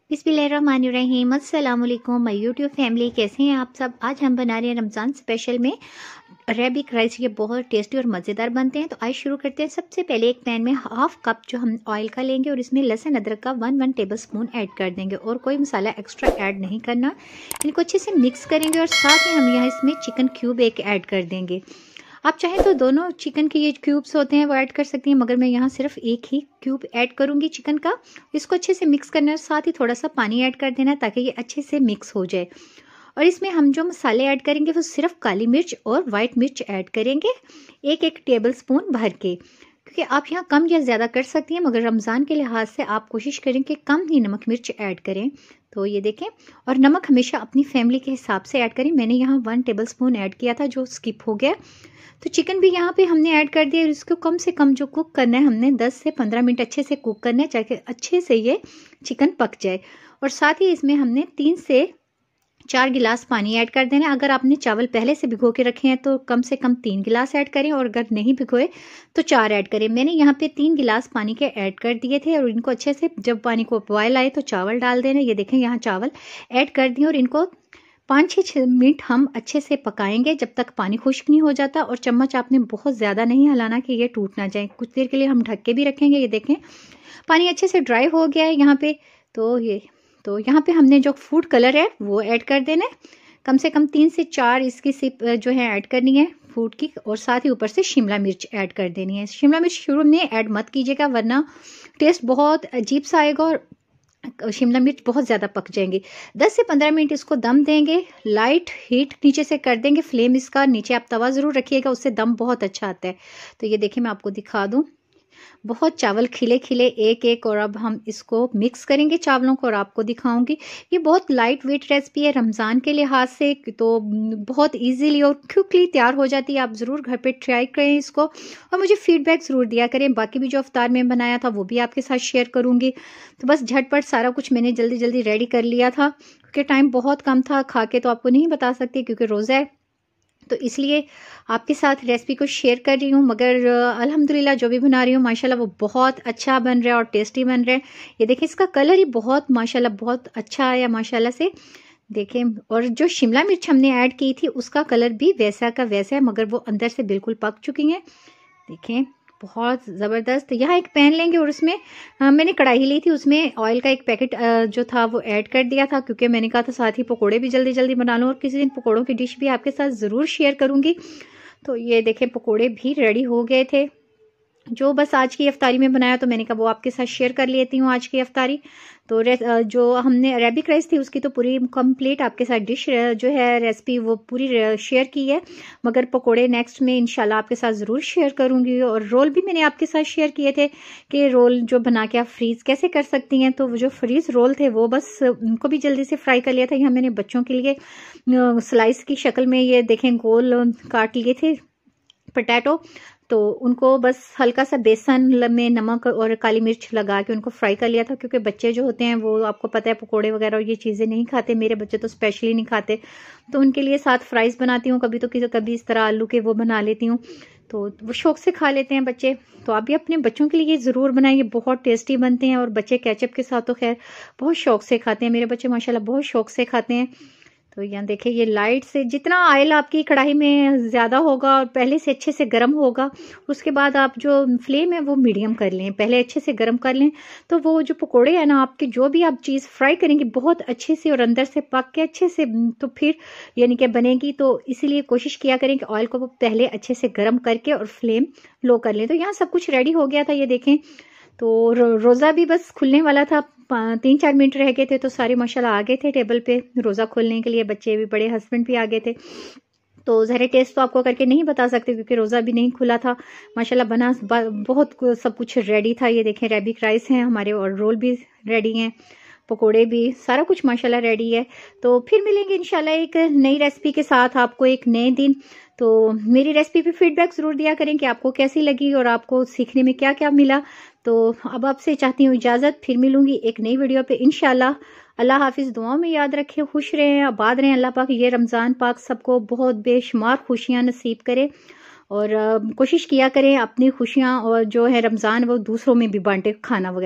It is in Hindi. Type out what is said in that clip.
बिस्मिल्लाहिर्रहमानिर्रहीम। अस्सलाम वालेकुम माय यूट्यूब फैमिली, कैसे हैं आप सब। आज हम बना रहे हैं रमज़ान स्पेशल में अरेबिक राइस। ये बहुत टेस्टी और मज़ेदार बनते हैं। तो आज शुरू करते हैं। सबसे पहले एक पैन में हाफ कप जो हम ऑयल का लेंगे और इसमें लहसुन अदरक का 1 टेबल स्पून ऐड कर देंगे और कोई मसाला एक्स्ट्रा ऐड नहीं करना। इनको अच्छे से मिक्स करेंगे और साथ ही हम यहाँ इसमें चिकन क्यूब एक ऐड कर देंगे। आप चाहें तो दोनों चिकन के ये क्यूब्स होते हैं वो ऐड कर सकती हैं, मगर मैं यहाँ सिर्फ एक ही क्यूब ऐड करूँगी चिकन का। इसको अच्छे से मिक्स करना है, साथ ही थोड़ा सा पानी ऐड कर देना है ताकि ये अच्छे से मिक्स हो जाए। और इसमें हम जो मसाले ऐड करेंगे वो सिर्फ काली मिर्च और वाइट मिर्च ऐड करेंगे, एक टेबल स्पून भर के, क्योंकि आप यहाँ कम या ज़्यादा कर सकती हैं, मगर रमज़ान के लिहाज से आप कोशिश करें कि कम ही नमक मिर्च ऐड करें। तो ये देखें, और नमक हमेशा अपनी फैमिली के हिसाब से ऐड करें। मैंने यहाँ 1 टेबल स्पून ऐड किया था जो स्किप हो गया। तो चिकन भी यहाँ पे हमने ऐड कर दिया और इसको कम से कम जो कुक करना है हमने 10 से 15 मिनट अच्छे से कुक करना है, ताकि अच्छे से ये चिकन पक जाए। और साथ ही इसमें हमने 3 से 4 गिलास पानी ऐड कर देना है। अगर आपने चावल पहले से भिगो के रखे हैं तो कम से कम 3 गिलास ऐड करें, और अगर नहीं भिगोए तो 4 ऐड करें। मैंने यहाँ पे 3 गिलास पानी के ऐड कर दिए थे और इनको अच्छे से, जब पानी को बॉयल आए तो चावल डाल देना। ये देखें, यहाँ चावल ऐड कर दिए और इनको 5-6 मिनट हम अच्छे से पकाएंगे जब तक पानी खुश्क नहीं हो जाता। और चम्मच आपने बहुत ज़्यादा नहीं हिलाना कि ये टूट ना जाए। कुछ देर के लिए हम ढक के भी रखेंगे। ये देखें, पानी अच्छे से ड्राई हो गया है यहाँ पे। तो यहाँ पे हमने जो फूड कलर है वो ऐड कर देना है। कम से कम 3 से 4 इसकी सिप जो है ऐड करनी है फूड की, और साथ ही ऊपर से शिमला मिर्च ऐड कर देनी है। शिमला मिर्च शुरू में ऐड मत कीजिएगा, वरना टेस्ट बहुत अजीब सा आएगा और शिमला मिर्च बहुत ज़्यादा पक जाएंगी। 10 से 15 मिनट इसको दम देंगे। लाइट हीट नीचे से कर देंगे फ्लेम इसका। नीचे आप तवा ज़रूर रखिएगा, उससे दम बहुत अच्छा आता है। तो ये देखिए, मैं आपको दिखा दूँ, बहुत चावल खिले खिले एक और अब हम इसको मिक्स करेंगे चावलों को और आपको दिखाऊंगी। ये बहुत लाइट वेट रेसिपी है रमज़ान के लिहाज से, तो बहुत इजीली और क्विकली तैयार हो जाती है। आप ज़रूर घर पे ट्राई करें इसको और मुझे फीडबैक ज़रूर दिया करें। बाकी भी जो अफ्तार में बनाया था वो भी आपके साथ शेयर करूँगी। तो बस झटपट सारा कुछ मैंने जल्दी जल्दी रेडी कर लिया था, क्योंकि टाइम बहुत कम था। खा के तो आपको नहीं बता सकती क्योंकि रोज़ा है, तो इसलिए आपके साथ रेसिपी को शेयर कर रही हूँ। मगर अल्हम्दुलिल्लाह जो भी बना रही हूँ माशाल्लाह वो बहुत अच्छा बन रहा है और टेस्टी बन रहा है। ये देखें, इसका कलर ही बहुत माशाल्लाह बहुत अच्छा आया माशाल्लाह से। देखें, और जो शिमला मिर्च हमने ऐड की थी उसका कलर भी वैसा का वैसा है, मगर वो अंदर से बिल्कुल पक चुकी हैं। देखें, बहुत ज़बरदस्त। यहाँ एक पैन लेंगे और उसमें मैंने कढ़ाई ली थी, उसमें ऑयल का एक पैकेट जो था वो ऐड कर दिया था, क्योंकि मैंने कहा था साथ ही पकोड़े भी जल्दी जल्दी बना लूँ और किसी दिन पकोड़ों की डिश भी आपके साथ ज़रूर शेयर करूँगी। तो ये देखें, पकोड़े भी रेडी हो गए थे जो बस आज की अफ्तारी में बनाया, तो मैंने कहा वो आपके साथ शेयर कर लेती हूँ आज की अफ्तारी। तो जो हमने अरेबिक राइस थी उसकी तो पूरी कंप्लीट आपके साथ डिश जो है रेसिपी वो पूरी शेयर की है, मगर पकोड़े नेक्स्ट में इंशाल्लाह आपके साथ ज़रूर शेयर करूँगी। और रोल भी मैंने आपके साथ शेयर किए थे कि रोल जो बना के आप फ्रीज़ कैसे कर सकती हैं। तो वो जो फ्रीज़ रोल थे वो बस उनको भी जल्दी से फ्राई कर लिया था। यहाँ मैंने बच्चों के लिए स्लाइस की शक्ल में ये देखें गोल काट लिए थे पोटैटो, तो उनको बस हल्का सा बेसन में नमक और काली मिर्च लगा के उनको फ्राई कर लिया था, क्योंकि बच्चे जो होते हैं वो आपको पता है पकोड़े वगैरह और ये चीज़ें नहीं खाते। मेरे बच्चे तो स्पेशली नहीं खाते, तो उनके लिए साथ फ्राइज़ बनाती हूँ। कभी तो कभी इस तरह आलू के वो बना लेती हूँ, तो वो शौक से खा लेते हैं बच्चे। तो आप भी अपने बच्चों के लिए ज़रूर बनाइए, बहुत टेस्टी बनते हैं। और बच्चे केचप के साथ तो खैर बहुत शौक से खाते हैं। मेरे बच्चे माशाल्लाह बहुत शौक से खाते हैं। तो यहाँ देखिए, ये लाइट से जितना ऑयल आपकी कढ़ाई में ज़्यादा होगा और पहले से अच्छे से गर्म होगा, उसके बाद आप जो फ्लेम है वो मीडियम कर लें, पहले अच्छे से गर्म कर लें। तो वो जो पकोड़े हैं ना आपके, जो भी आप चीज़ फ्राई करेंगे बहुत अच्छे से और अंदर से पक के अच्छे से तो फिर यानी कि बनेगी। तो इसीलिए कोशिश किया करें कि ऑयल को पहले अच्छे से गर्म करके और फ्लेम लो कर लें। तो यहाँ सब कुछ रेडी हो गया था। ये देखें, तो रोज़ा भी बस खुलने वाला था, 3-4 मिनट रह गए थे, तो सारे माशाल्लाह आ गए थे टेबल पे रोज़ा खोलने के लिए। बच्चे भी, बड़े, हस्बैंड भी आ गए थे। तो ज़रा टेस्ट तो आपको करके नहीं बता सकते क्योंकि रोज़ा भी नहीं खुला था। माशाल्लाह बना बहुत सब कुछ रेडी था। ये देखें, अरेबिक राइस हैं हमारे और रोल भी रेडी हैं, पकोड़े भी, सारा कुछ माशाल्लाह रेडी है। तो फिर मिलेंगे इंशाल्लाह एक नई रेसिपी के साथ आपको एक नए दिन। तो मेरी रेसिपी पे फीडबैक ज़रूर दिया करें कि आपको कैसी लगी और आपको सीखने में क्या क्या मिला। तो अब आपसे चाहती हूँ इजाज़त, फिर मिलूंगी एक नई वीडियो पे इंशाल्लाह। अल्लाह हाफिज़। दुआओं में याद रखें, खुश रहें, आबाद रहें। अल्लाह पाक ये रमज़ान पाक सबको बहुत बेशुमार खुशियाँ नसीब करे और कोशिश किया करें अपनी खुशियाँ और जो है रमज़ान वो दूसरों में भी बांटे, खाना वगैरह।